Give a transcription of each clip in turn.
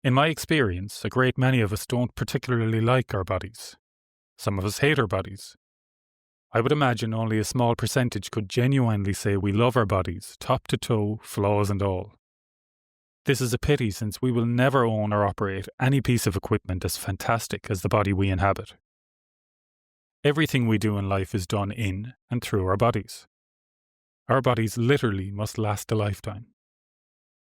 In my experience, a great many of us don't particularly like our bodies. Some of us hate our bodies. I would imagine only a small percentage could genuinely say we love our bodies, top to toe, flaws and all. This is a pity, since we will never own or operate any piece of equipment as fantastic as the body we inhabit. Everything we do in life is done in and through our bodies. Our bodies literally must last a lifetime.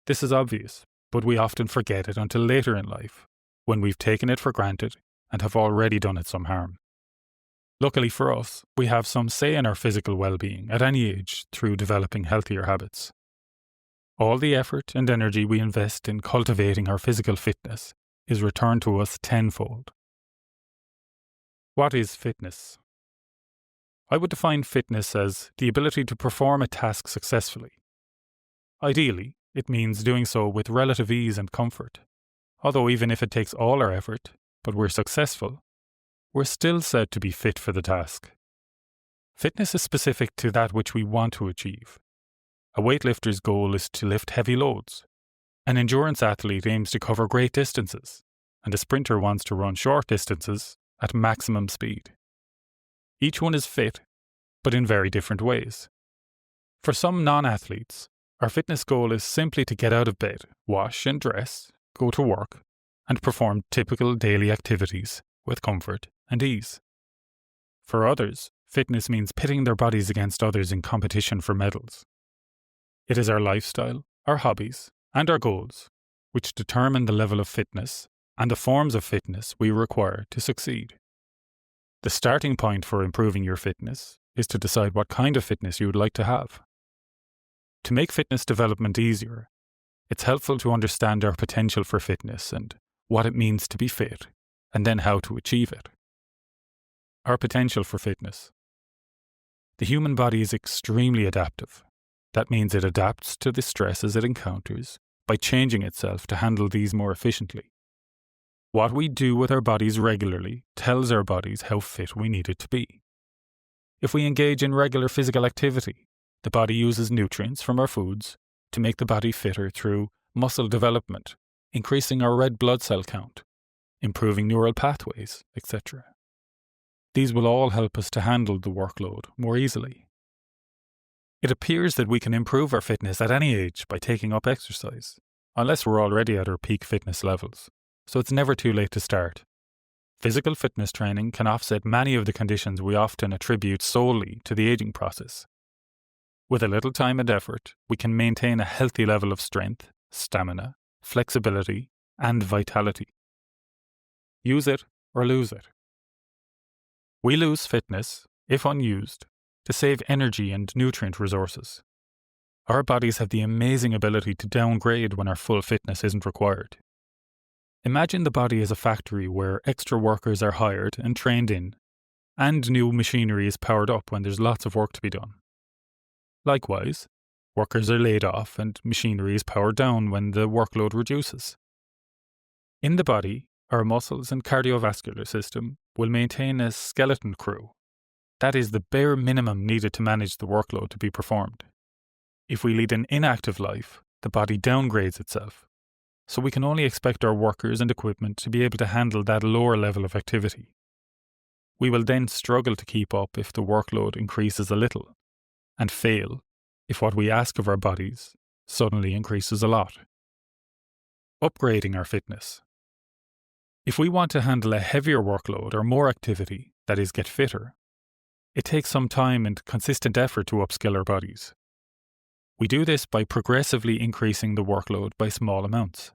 This is obvious, but we often forget it until later in life, when we've taken it for granted and have already done it some harm. Luckily for us, we have some say in our physical well-being at any age through developing healthier habits. All the effort and energy we invest in cultivating our physical fitness is returned to us tenfold. What is fitness? I would define fitness as the ability to perform a task successfully. Ideally, it means doing so with relative ease and comfort, although even if it takes all our effort, but we're successful, we're still said to be fit for the task. Fitness is specific to that which we want to achieve. A weightlifter's goal is to lift heavy loads. An endurance athlete aims to cover great distances, and a sprinter wants to run short distances at maximum speed. Each one is fit, but in very different ways. For some non-athletes, our fitness goal is simply to get out of bed, wash and dress, go to work, and perform typical daily activities with comfort and ease. For others, fitness means pitting their bodies against others in competition for medals. It is our lifestyle, our hobbies, and our goals which determine the level of fitness and the forms of fitness we require to succeed. The starting point for improving your fitness is to decide what kind of fitness you would like to have. To make fitness development easier, it's helpful to understand our potential for fitness and what it means to be fit, and then how to achieve it. Our potential for fitness. The human body is extremely adaptive. That means it adapts to the stresses it encounters by changing itself to handle these more efficiently. What we do with our bodies regularly tells our bodies how fit we need it to be. If we engage in regular physical activity, the body uses nutrients from our foods to make the body fitter through muscle development, increasing our red blood cell count, improving neural pathways, etc. These will all help us to handle the workload more easily. It appears that we can improve our fitness at any age by taking up exercise, unless we're already at our peak fitness levels, so it's never too late to start. Physical fitness training can offset many of the conditions we often attribute solely to the aging process. With a little time and effort, we can maintain a healthy level of strength, stamina, flexibility, and vitality. Use it or lose it. We lose fitness, if unused, to save energy and nutrient resources. Our bodies have the amazing ability to downgrade when our full fitness isn't required. Imagine the body as a factory where extra workers are hired and trained in, and new machinery is powered up when there's lots of work to be done. Likewise, workers are laid off and machinery is powered down when the workload reduces. In the body, our muscles and cardiovascular system will maintain a skeleton crew. That is the bare minimum needed to manage the workload to be performed. If we lead an inactive life, the body downgrades itself, so we can only expect our workers and equipment to be able to handle that lower level of activity. We will then struggle to keep up if the workload increases a little, and fail if what we ask of our bodies suddenly increases a lot. Upgrading our fitness. If we want to handle a heavier workload or more activity, that is, get fitter, it takes some time and consistent effort to upskill our bodies. We do this by progressively increasing the workload by small amounts.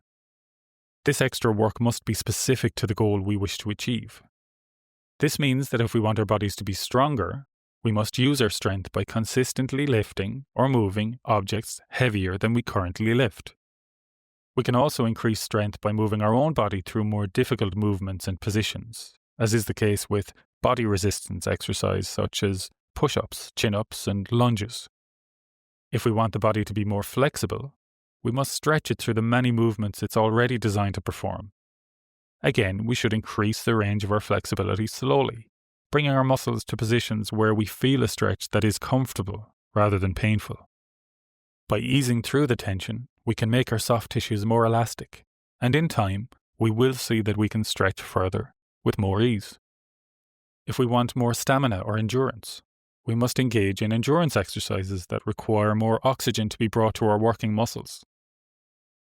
This extra work must be specific to the goal we wish to achieve. This means that if we want our bodies to be stronger, we must use our strength by consistently lifting or moving objects heavier than we currently lift. We can also increase strength by moving our own body through more difficult movements and positions, as is the case with body resistance exercise such as push-ups, chin-ups, and lunges. If we want the body to be more flexible, we must stretch it through the many movements it's already designed to perform. Again, we should increase the range of our flexibility slowly, bringing our muscles to positions where we feel a stretch that is comfortable rather than painful. By easing through the tension, we can make our soft tissues more elastic, and in time, we will see that we can stretch further with more ease. If we want more stamina or endurance, we must engage in endurance exercises that require more oxygen to be brought to our working muscles.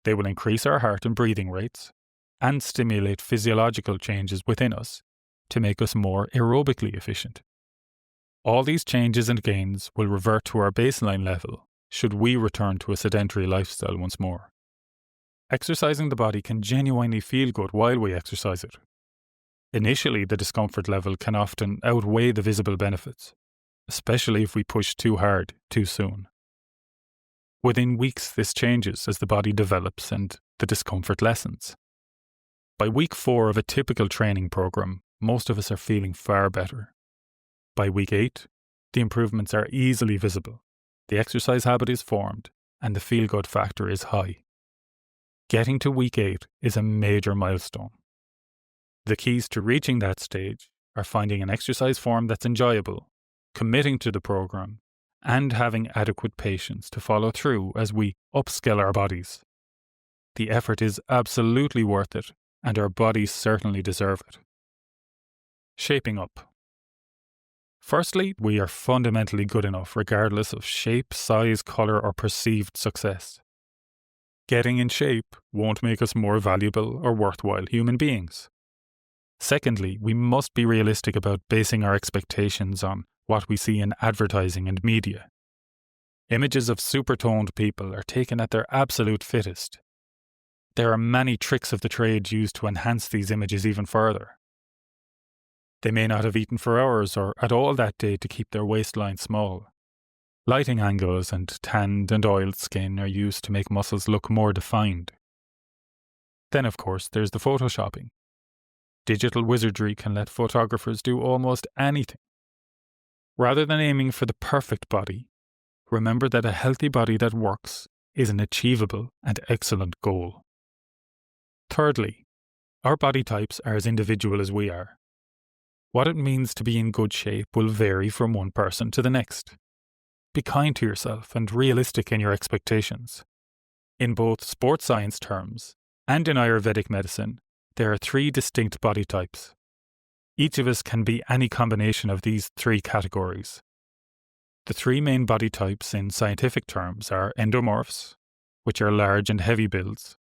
They will increase our heart and breathing rates and stimulate physiological changes within us to make us more aerobically efficient. All these changes and gains will revert to our baseline level should we return to a sedentary lifestyle once more. Exercising the body can genuinely feel good while we exercise it. Initially, the discomfort level can often outweigh the visible benefits, especially if we push too hard too soon. Within weeks, this changes as the body develops and the discomfort lessens. By week 4 of a typical training program, most of us are feeling far better. By week 8, the improvements are easily visible, the exercise habit is formed, and the feel-good factor is high. Getting to week 8 is a major milestone. The keys to reaching that stage are finding an exercise form that's enjoyable, committing to the program, and having adequate patience to follow through as we upskill our bodies. The effort is absolutely worth it, and our bodies certainly deserve it. Shaping up. Firstly, we are fundamentally good enough regardless of shape, size, colour, or perceived success. Getting in shape won't make us more valuable or worthwhile human beings. Secondly, we must be realistic about basing our expectations on what we see in advertising and media. Images of super-toned people are taken at their absolute fittest. There are many tricks of the trade used to enhance these images even further. They may not have eaten for hours or at all that day to keep their waistline small. Lighting angles and tanned and oiled skin are used to make muscles look more defined. Then, of course, there's the photoshopping. Digital wizardry can let photographers do almost anything. Rather than aiming for the perfect body, remember that a healthy body that works is an achievable and excellent goal. Thirdly, our body types are as individual as we are. What it means to be in good shape will vary from one person to the next. Be kind to yourself and realistic in your expectations. In both sports science terms and in Ayurvedic medicine, there are 3 distinct body types. Each of us can be any combination of these 3 categories. The 3 main body types in scientific terms are endomorphs, which are large and heavy builds,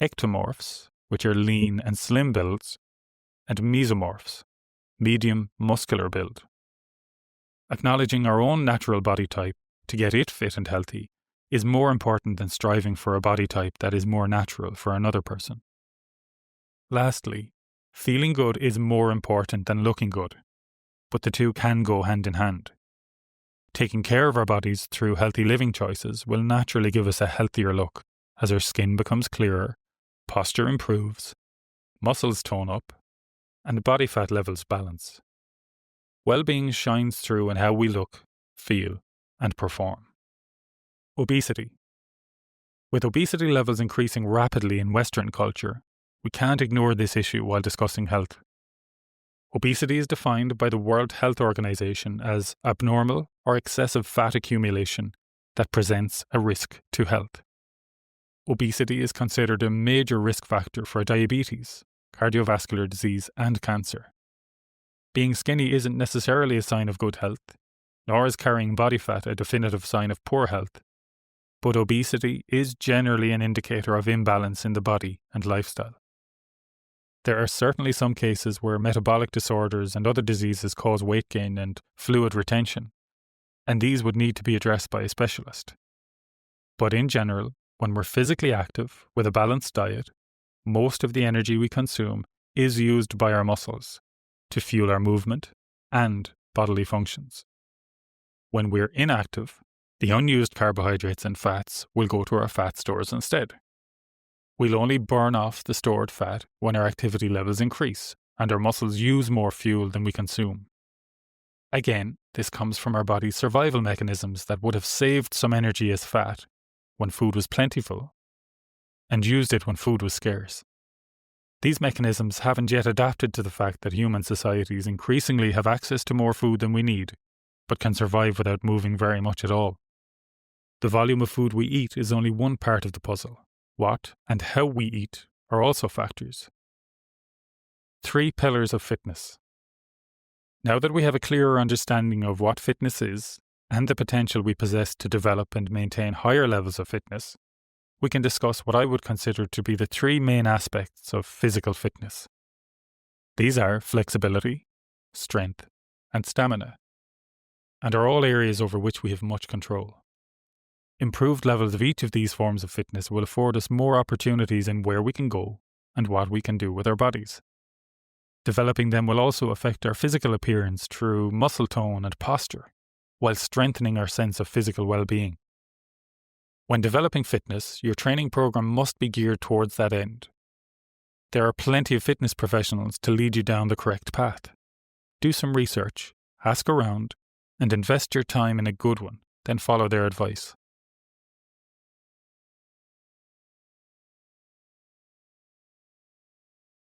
ectomorphs, which are lean and slim builds, and mesomorphs, medium muscular build. Acknowledging our own natural body type to get it fit and healthy is more important than striving for a body type that is more natural for another person. Lastly, feeling good is more important than looking good, but the two can go hand in hand. Taking care of our bodies through healthy living choices will naturally give us a healthier look as our skin becomes clearer, posture improves, muscles tone up, and body fat levels balance. Well-being shines through in how we look, feel, and perform. Obesity. With obesity levels increasing rapidly in Western culture, we can't ignore this issue while discussing health. Obesity is defined by the World Health Organization as abnormal or excessive fat accumulation that presents a risk to health. Obesity is considered a major risk factor for diabetes, cardiovascular disease, and cancer. Being skinny isn't necessarily a sign of good health, nor is carrying body fat a definitive sign of poor health, but obesity is generally an indicator of imbalance in the body and lifestyle. There are certainly some cases where metabolic disorders and other diseases cause weight gain and fluid retention, and these would need to be addressed by a specialist. But in general, when we're physically active with a balanced diet, most of the energy we consume is used by our muscles to fuel our movement and bodily functions. When we're inactive, the unused carbohydrates and fats will go to our fat stores instead. We'll only burn off the stored fat when our activity levels increase and our muscles use more fuel than we consume. Again, this comes from our body's survival mechanisms that would have saved some energy as fat when food was plentiful and used it when food was scarce. These mechanisms haven't yet adapted to the fact that human societies increasingly have access to more food than we need, but can survive without moving very much at all. The volume of food we eat is only one part of the puzzle. What and how we eat are also factors. 3 pillars of fitness. Now that we have a clearer understanding of what fitness is and the potential we possess to develop and maintain higher levels of fitness, we can discuss what I would consider to be the 3 main aspects of physical fitness. These are flexibility, strength, and stamina, and are all areas over which we have much control. Improved levels of each of these forms of fitness will afford us more opportunities in where we can go and what we can do with our bodies. Developing them will also affect our physical appearance through muscle tone and posture, while strengthening our sense of physical well-being. When developing fitness, your training program must be geared towards that end. There are plenty of fitness professionals to lead you down the correct path. Do some research, ask around, and invest your time in a good one, then follow their advice.